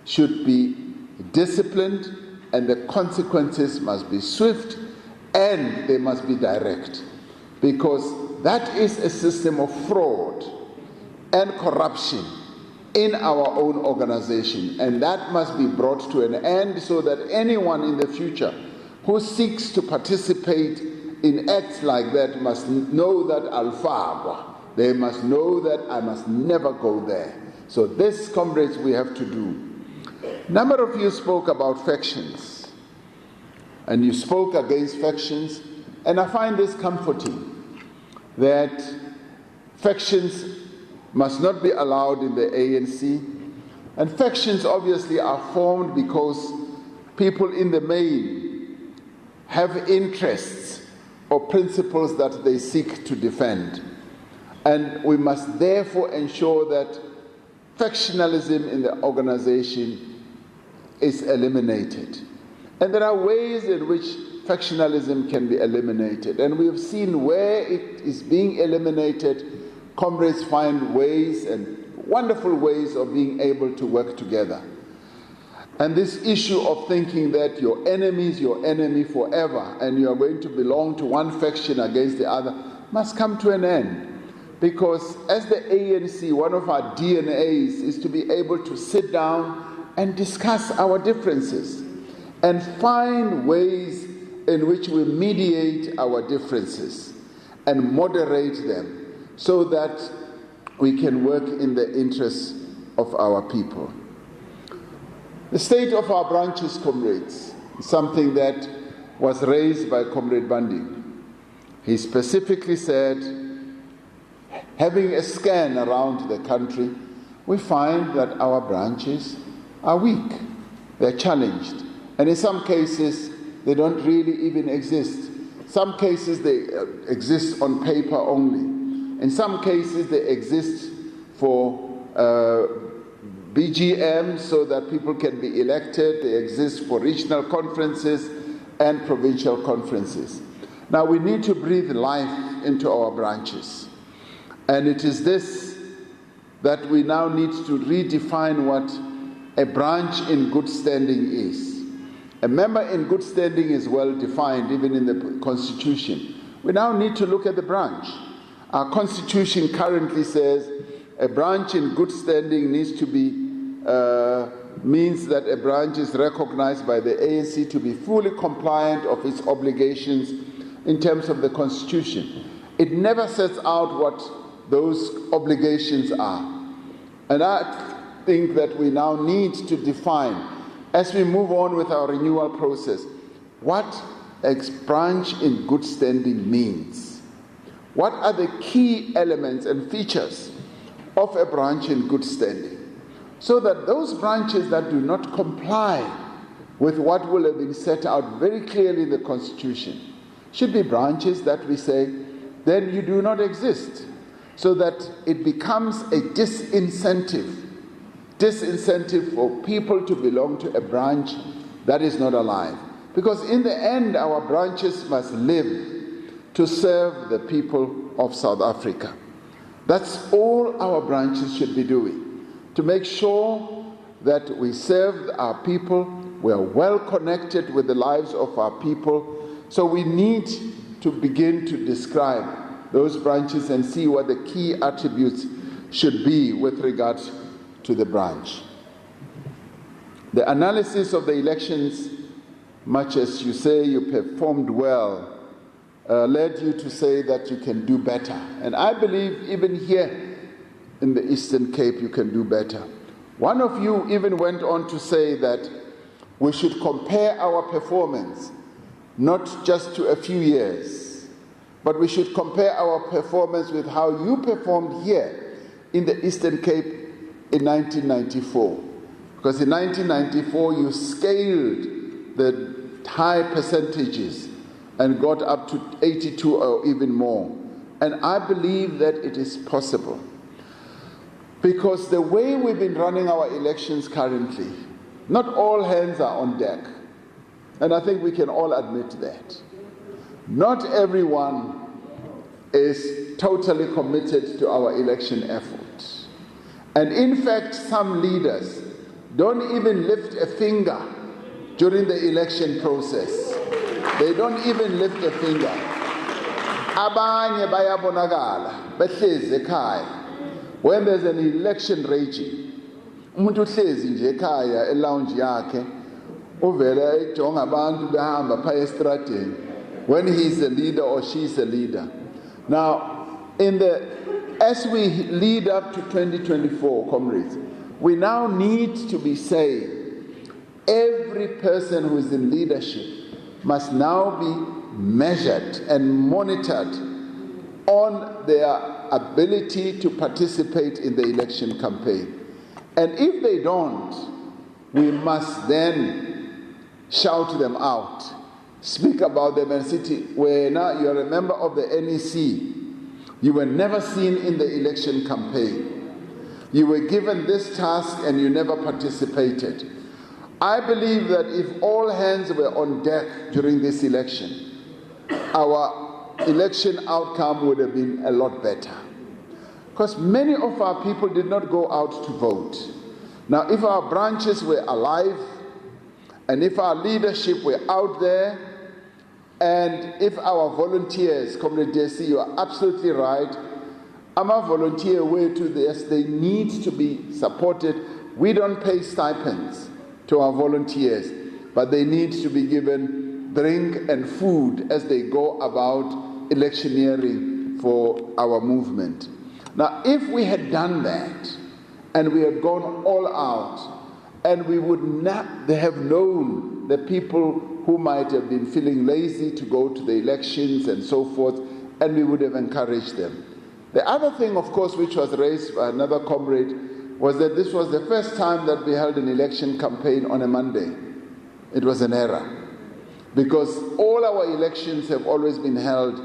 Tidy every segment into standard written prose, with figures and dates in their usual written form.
should be disciplined, and the consequences must be swift, and they must be direct, because that is a system of fraud and corruption in our own organization, and that must be brought to an end so that anyone in the future who seeks to participate in acts like that must know that al-fagwa. They must know that I must never go there. So this, comrades, we have to do. A number of you spoke about factions, and you spoke against factions, and I find this comforting, that factions must not be allowed in the ANC, and factions obviously are formed because people in the main have interests or principles that they seek to defend. And we must therefore ensure that factionalism in the organization is eliminated. And there are ways in which factionalism can be eliminated. And we have seen where it is being eliminated, comrades find ways and wonderful ways of being able to work together. And this issue of thinking that your enemy is your enemy forever and you are going to belong to one faction against the other must come to an end. Because as the ANC, one of our DNAs is to be able to sit down and discuss our differences and find ways in which we mediate our differences and moderate them so that we can work in the interests of our people. The state of our branches, comrades, is something that was raised by Comrade Bundy. He specifically said, having a scan around the country, we find that our branches are weak, they're challenged, and in some cases they don't really even exist. Some cases they exist on paper only. In some cases they exist for BGM so that people can be elected. They exist for regional conferences and provincial conferences. Now we need to breathe life into our branches. And it is this that we now need to redefine what a branch in good standing is. A member in good standing is well defined even in the Constitution. We now need to look at the branch. Our Constitution currently says a branch in good standing needs to be means that a branch is recognized by the ANC to be fully compliant of its obligations in terms of the Constitution. It never sets out what those obligations are. And I think that we now need to define, as we move on with our renewal process, what a branch in good standing means. What are the key elements and features of a branch in good standing? So that those branches that do not comply with what will have been set out very clearly in the Constitution should be branches that we say, then you do not exist, so that it becomes a disincentive for people to belong to a branch that is not alive. Because in the end, our branches must live to serve the people of South Africa. That's all our branches should be doing, to make sure that we serve our people, we are well connected with the lives of our people. So we need to begin to describe those branches and see what the key attributes should be with regards to the branch. The analysis of the elections, much as you say you performed well, led you to say that you can do better. And I believe even here in the Eastern Cape you can do better. One of you even went on to say that we should compare our performance not just to a few years, but we should compare our performance with how you performed here in the Eastern Cape in 1994. Because in 1994 you scaled the high percentages and got up to 82 or even more. And I believe that it is possible. Because the way we've been running our elections currently, not all hands are on deck. And I think we can all admit that. Not everyone is totally committed to our election effort. And in fact, some leaders don't even lift a finger during the election process. They don't even lift a finger. Abanye bayabonakala, behlezi ekhaya. When there's an election raging, umuntu uhlezi nje ekhaya e-lounge yakhe, uvela ejonga abantu behamba phaya estradeni, when he's a leader or she's a leader. Now, as we lead up to 2024, comrades, we now need to be saying every person who is in leadership must now be measured and monitored on their ability to participate in the election campaign. And if they don't, we must then shout them out, speak about them and say, well, now you're a member of the NEC. You were never seen in the election campaign. You were given this task and you never participated. I believe that if all hands were on deck during this election, our election outcome would have been a lot better. Because many of our people did not go out to vote. Now, if our branches were alive, and if our leadership were out there, and if our volunteers, Comrade DC, you are absolutely right, our volunteer way to this, they need to be supported. We don't pay stipends to our volunteers, but they need to be given drink and food as they go about electioneering for our movement. Now, if we had done that, and we had gone all out, and we would not have known the people who might have been feeling lazy to go to the elections and so forth, and we would have encouraged them. The other thing, of course, which was raised by another comrade, was that this was the first time that we held an election campaign on a Monday. It was an error, because all our elections have always been held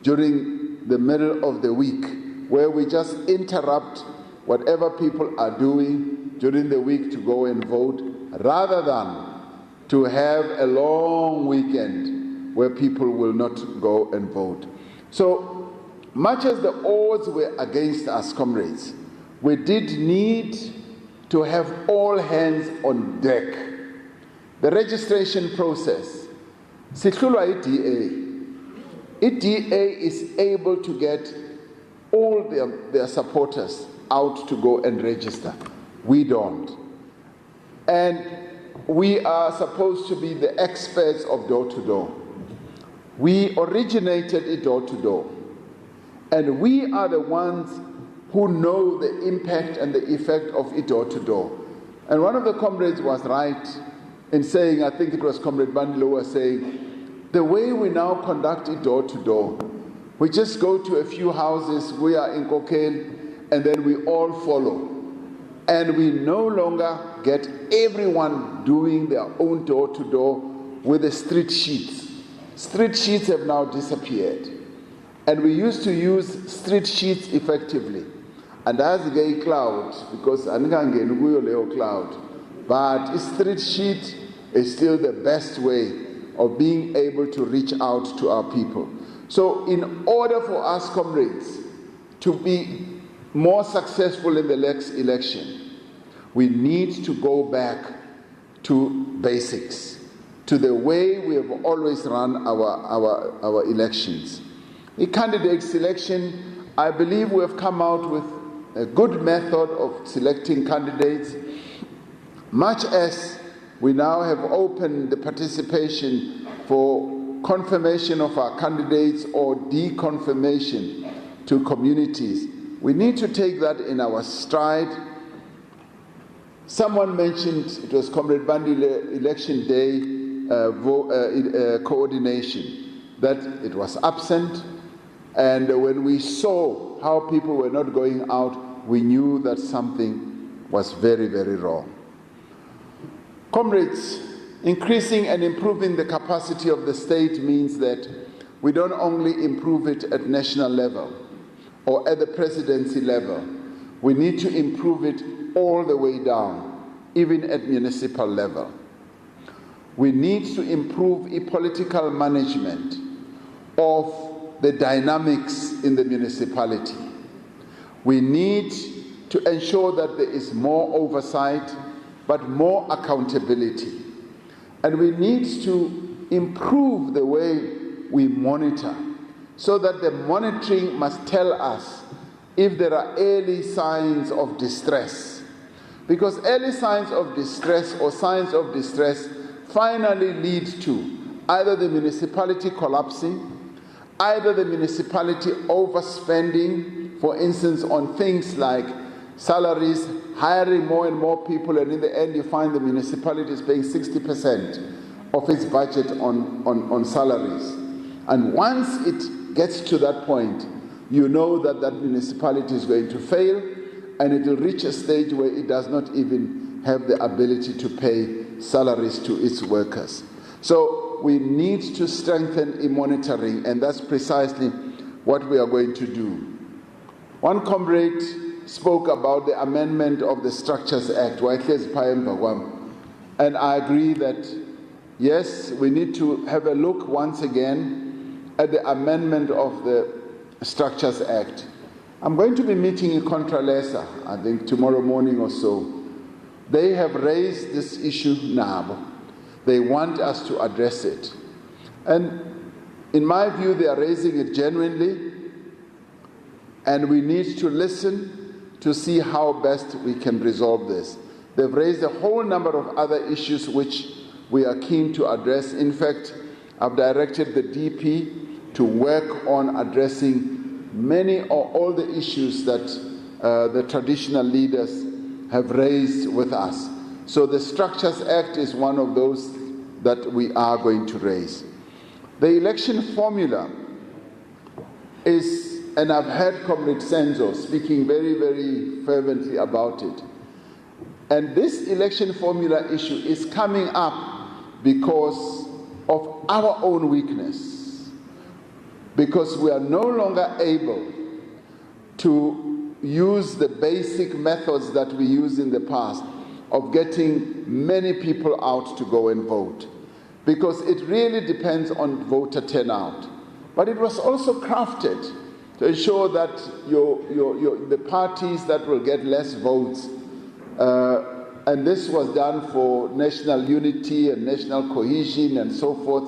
during the middle of the week, where we just interrupt whatever people are doing during the week to go and vote, rather than to have a long weekend where people will not go and vote. So much as the odds were against us, comrades, we did need to have all hands on deck. The registration process, sihlulwa iDA. iDA is able to get all their supporters out to go and register. We don't. And we are supposed to be the experts of door-to-door. We originated it door-to-door. And we are the ones who know the impact and the effect of it door-to-door. And one of the comrades was right in saying, I think it was Comrade Bandilo was saying, the way we now conduct it door-to-door, we just go to a few houses, we are in Kokel, and then we all follow. And we no longer get everyone doing their own door-to-door with the street sheets. Street sheets have now disappeared. And we used to use street sheets effectively. And as a gay cloud, because Leo cloud, but a street sheet is still the best way of being able to reach out to our people. So in order for us, comrades, to be more successful in the next election, we need to go back to basics, to the way we have always run our elections. In candidate selection, I believe we have come out with a good method of selecting candidates, much as we now have opened the participation for confirmation of our candidates or deconfirmation to communities. We need to take that in our stride. Someone mentioned, it was Comrade Bandile, election day coordination, that it was absent. And when we saw how people were not going out, we knew that something was very, very wrong. Comrades, increasing and improving the capacity of the state means that we don't only improve it at national level or at the presidency level. We need to improve it all the way down, even at municipal level. We need to improve a political management of the dynamics in the municipality. We need to ensure that there is more oversight but more accountability. And we need to improve the way we monitor, so that the monitoring must tell us if there are early signs of distress. Because early signs of distress or signs of distress finally lead to either the municipality collapsing, either the municipality overspending, for instance, on things like salaries, hiring more and more people, and in the end you find the municipality is paying 60% of its budget on salaries. And once it gets to that point, you know that that municipality is going to fail, and it will reach a stage where it does not even have the ability to pay salaries to its workers. So we need to strengthen e-monitoring, and that's precisely what we are going to do. One comrade spoke about the amendment of the Structures Act, and I agree that, yes, we need to have a look once again at the amendment of the Structures Act. I'm going to be meeting in Contralesa, I think tomorrow morning or so. They have raised this issue now. They want us to address it. And in my view, they are raising it genuinely, and we need to listen to see how best we can resolve this. They've raised a whole number of other issues which we are keen to address. In fact, I've directed the DP to work on addressing many or all the issues that the traditional leaders have raised with us. So the Structures Act is one of those that we are going to raise. The election formula is, and I've heard Comrade Senzo speaking very, very fervently about it. And this election formula issue is coming up because of our own weakness, because we are no longer able to use the basic methods that we used in the past of getting many people out to go and vote, because it really depends on voter turnout. But it was also crafted to ensure that the parties that will get less votes, and this was done for national unity and national cohesion and so forth.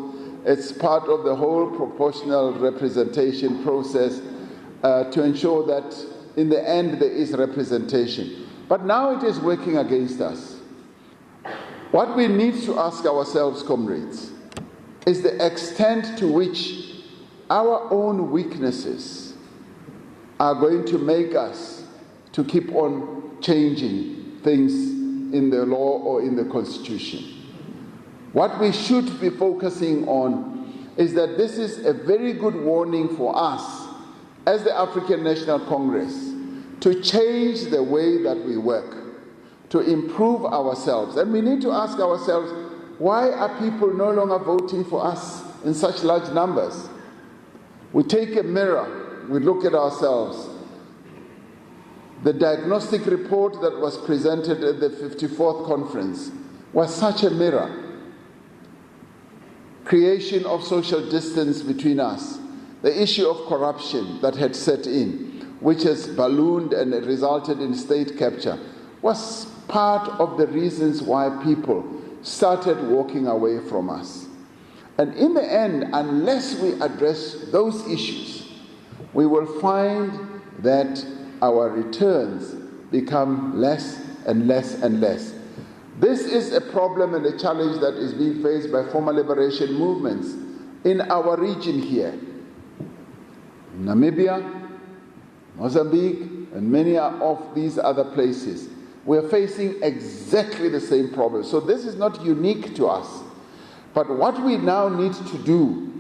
It's part of the whole proportional representation process to ensure that in the end there is representation. But now it is working against us. What we need to ask ourselves, comrades, is the extent to which our own weaknesses are going to make us to keep on changing things in the law or in the Constitution. What we should be focusing on is that this is a very good warning for us as the African National Congress to change the way that we work, to improve ourselves. And we need to ask ourselves, why are people no longer voting for us in such large numbers? We take a mirror, we look at ourselves. The diagnostic report that was presented at the 54th conference was such a mirror. Creation of social distance between us, the issue of corruption that had set in, which has ballooned and resulted in state capture, was part of the reasons why people started walking away from us. And in the end, unless we address those issues, we will find that our returns become less and less and less. This is a problem and a challenge that is being faced by former liberation movements in our region here. Namibia, Mozambique, and many of these other places. We are facing exactly the same problem. So this is not unique to us. But what we now need to do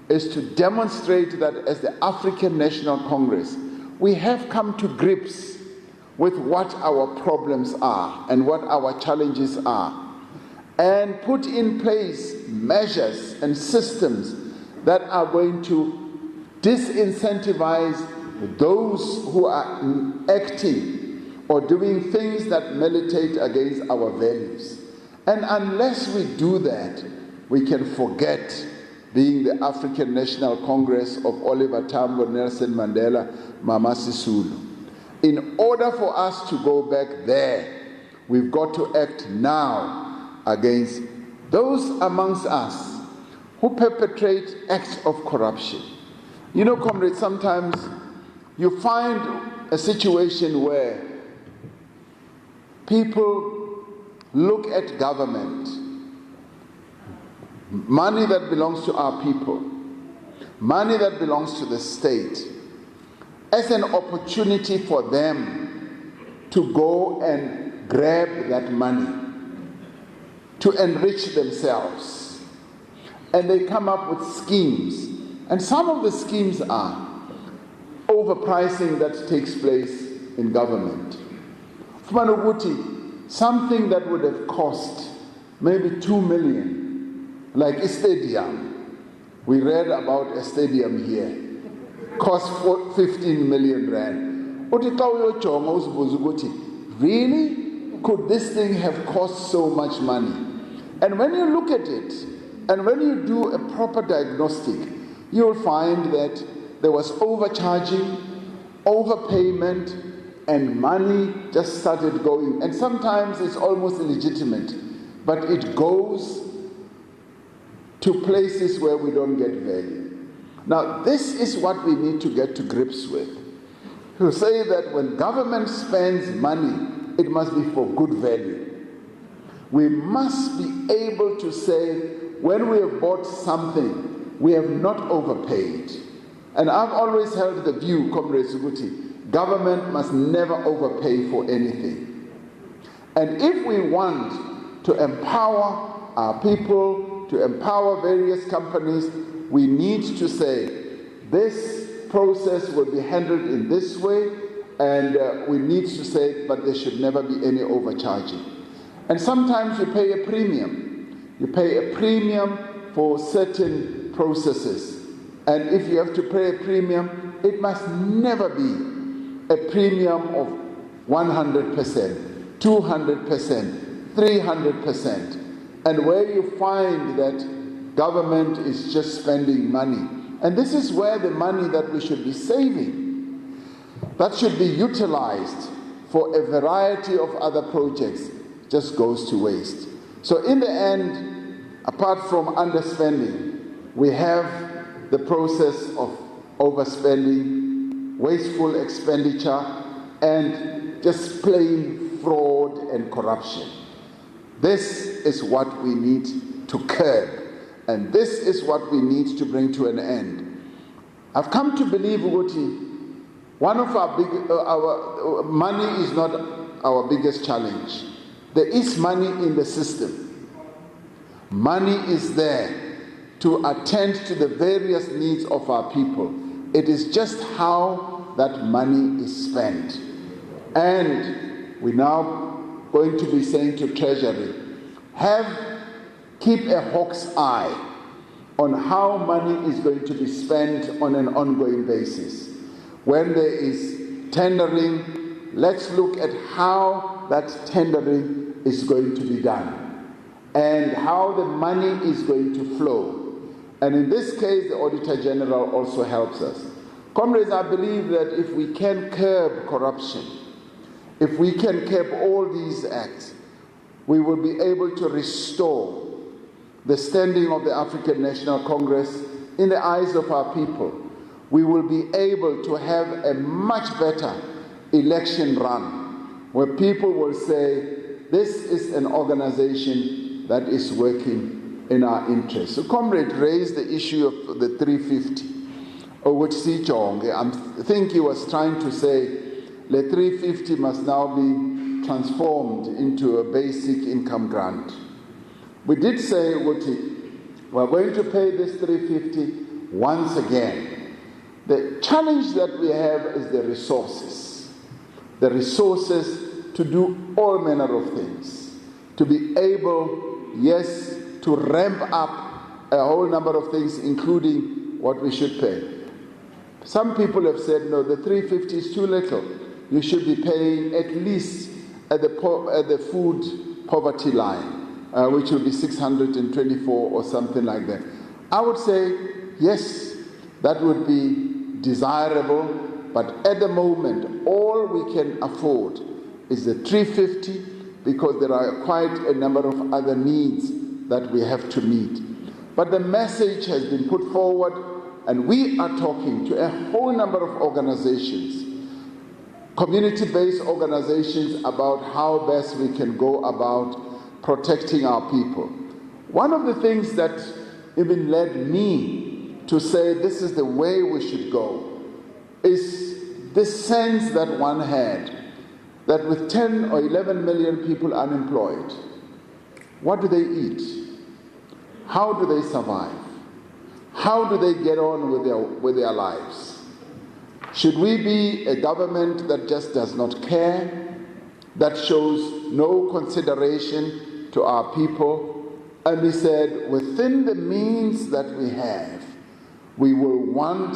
is to demonstrate that as the African National Congress, we have come to grips with what our problems are and what our challenges are, and put in place measures and systems that are going to disincentivize those who are acting or doing things that militate against our values. And unless we do that, we can forget being the African National Congress of Oliver Tambo, Nelson Mandela, Mama Sisulu. In order for us to go back there, We've got to act now against those amongst us who perpetrate acts of corruption. You know, comrades, sometimes you find a situation where people look at government, money that belongs to our people, money that belongs to the state, as an opportunity for them to go and grab that money, to enrich themselves. And they come up with schemes. And some of the schemes are overpricing that takes place in government. Something that would have cost maybe 2 million, like a stadium. We read about a stadium here. Cost 15 million rand. Really? Could this thing have cost so much money? And when you look at it, and when you do a proper diagnostic, you'll find that there was overcharging, overpayment, and money just started going. And sometimes it's almost illegitimate, but it goes to places where we don't get value. Now, this is what we need to get to grips with. To say that when government spends money, it must be for good value. We must be able to say, when we have bought something, we have not overpaid. And I've always held the view, Comrade Suguti, government must never overpay for anything. And if we want to empower our people, to empower various companies, we need to say, this process will be handled in this way, and we need to say, but there should never be any overcharging. And sometimes you pay a premium. You pay a premium for certain processes. And if you have to pay a premium, it must never be a premium of 100%, 200%, 300%. And where you find that government is just spending money. And this is where the money that we should be saving, that should be utilized for a variety of other projects, just goes to waste. So in the end, apart from underspending, we have the process of overspending, wasteful expenditure, and just plain fraud and corruption. This is what we need to curb. And this is what we need to bring to an end. I've come to believe, Uguti, one of our money is not our biggest challenge. There is money in the system. Money is there to attend to the various needs of our people. It is just how that money is spent. And we're now going to be saying to Treasury, keep a hawk's eye on how money is going to be spent on an ongoing basis. When there is tendering, let's look at how that tendering is going to be done and how the money is going to flow. And in this case, the Auditor General also helps us. Comrades, I believe that if we can curb corruption, if we can curb all these acts, we will be able to restore the standing of the African National Congress in the eyes of our people. We will be able to have a much better election run, where people will say, this is an organization that is working in our interest. So Comrade raised the issue of the 350, which I think he was trying to say, the 350 must now be transformed into a basic income grant. We did say, we're going to pay this 350 once again. The challenge that we have is the resources. The resources to do all manner of things. To be able, yes, to ramp up a whole number of things, including what we should pay. Some people have said, no, the 350 is too little. You should be paying at least at the food poverty line. Which will be 624 or something like that. I would say, yes, that would be desirable, but at the moment, all we can afford is the 350 because there are quite a number of other needs that we have to meet. But the message has been put forward, and we are talking to a whole number of organizations, community-based organizations, about how best we can go about protecting our people. One of the things that even led me to say this is the way we should go is this sense that one had that with 10 or 11 million people unemployed, what do they eat? How do they survive? How do they get on with their lives? Should we be a government that just does not care, that shows no consideration to our people? And we said, within the means that we have, we will want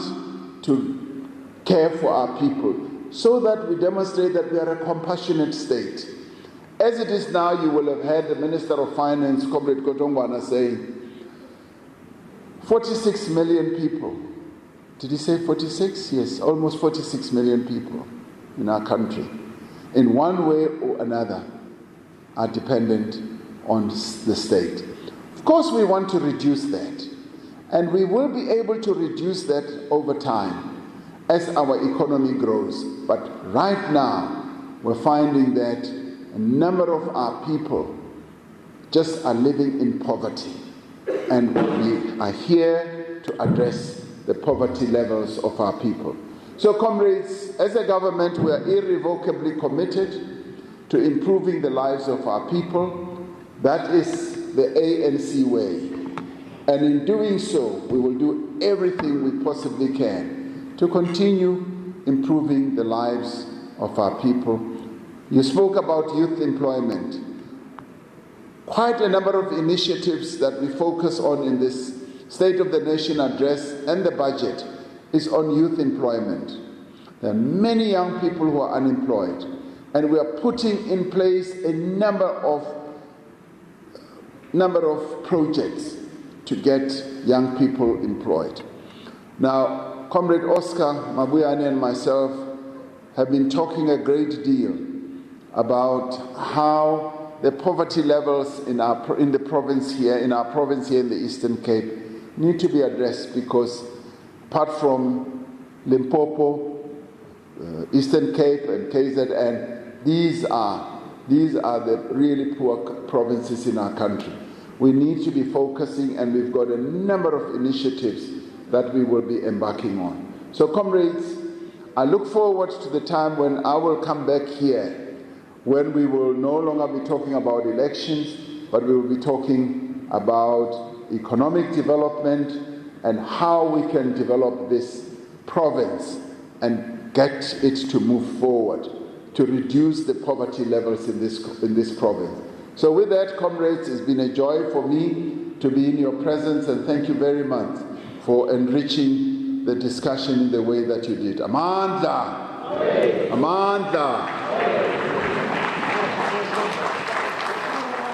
to care for our people so that we demonstrate that we are a compassionate state. As it is now, you will have heard the Minister of Finance, Comrade Kotongwana, saying 46 million people. Did he say 46? Yes, almost 46 million people in our country, in one way or another, are dependent on the state. Of course, we want to reduce that, and we will be able to reduce that over time as our economy grows. But right now, we're finding that a number of our people just are living in poverty, and we are here to address the poverty levels of our people. So, comrades, as a government, we are irrevocably committed to improving the lives of our people. That is the ANC way. And in doing so, we will do everything we possibly can to continue improving the lives of our people. You spoke about youth employment. Quite a number of initiatives that we focus on in this State of the Nation address and the budget is on youth employment. There are many young people who are unemployed, and we are putting in place a number of projects to get young people employed. Now, Comrade Oscar Mabuyane and myself have been talking a great deal about how the poverty levels in the province here, in the Eastern Cape, need to be addressed, because apart from Limpopo, Eastern Cape and KZN, these are the really poor provinces in our country. We need to be focusing, and we've got a number of initiatives that we will be embarking on. So, comrades, I look forward to the time when I will come back here, when we will no longer be talking about elections, but we will be talking about economic development and how we can develop this province and get it to move forward to reduce the poverty levels in this province. So with that, comrades, it's been a joy for me to be in your presence, and thank you very much for enriching the discussion in the way that you did. Amandla! Amandla!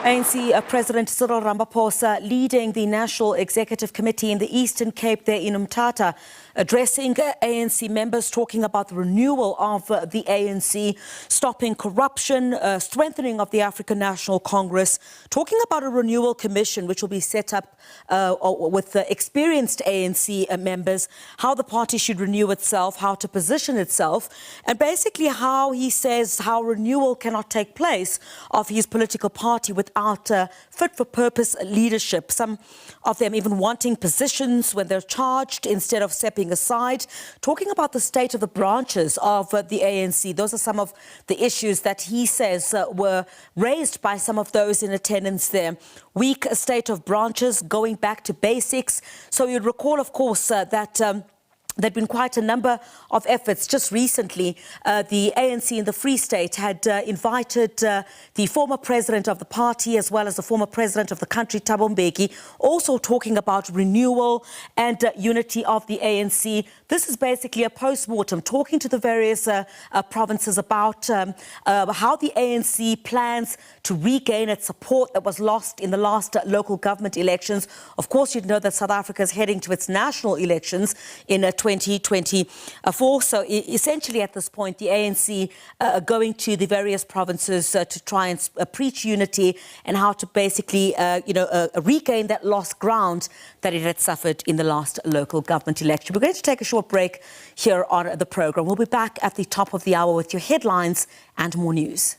ANC President Cyril Ramaphosa leading the National Executive Committee in the Eastern Cape there in Mthatha, addressing ANC members, talking about the renewal of the ANC, stopping corruption, strengthening of the African National Congress, talking about a renewal commission which will be set up with experienced ANC members, how the party should renew itself, how to position itself, and basically how he says how renewal cannot take place of his political party without fit-for-purpose leadership. Some of them even wanting positions when they're charged instead of stepping aside, talking about the state of the branches of the ANC. Those are some of the issues that he says were raised by some of those in attendance there. Weak state of branches, going back to basics. So you'd recall, of course, that there'd been quite a number of efforts. Just recently, the ANC in the Free State had invited the former president of the party as well as the former president of the country, Thabo Mbeki, also talking about renewal and unity of the ANC. This is basically a post-mortem, talking to the various provinces about how the ANC plans to regain its support that was lost in the last local government elections. Of course, you'd know that South Africa is heading to its national elections in 2024. So essentially at this point, the ANC going to the various provinces to try and preach unity and how to basically, regain that lost ground that it had suffered in the last local government election. We're going to take a short break here on the programme. We'll be back at the top of the hour with your headlines and more news.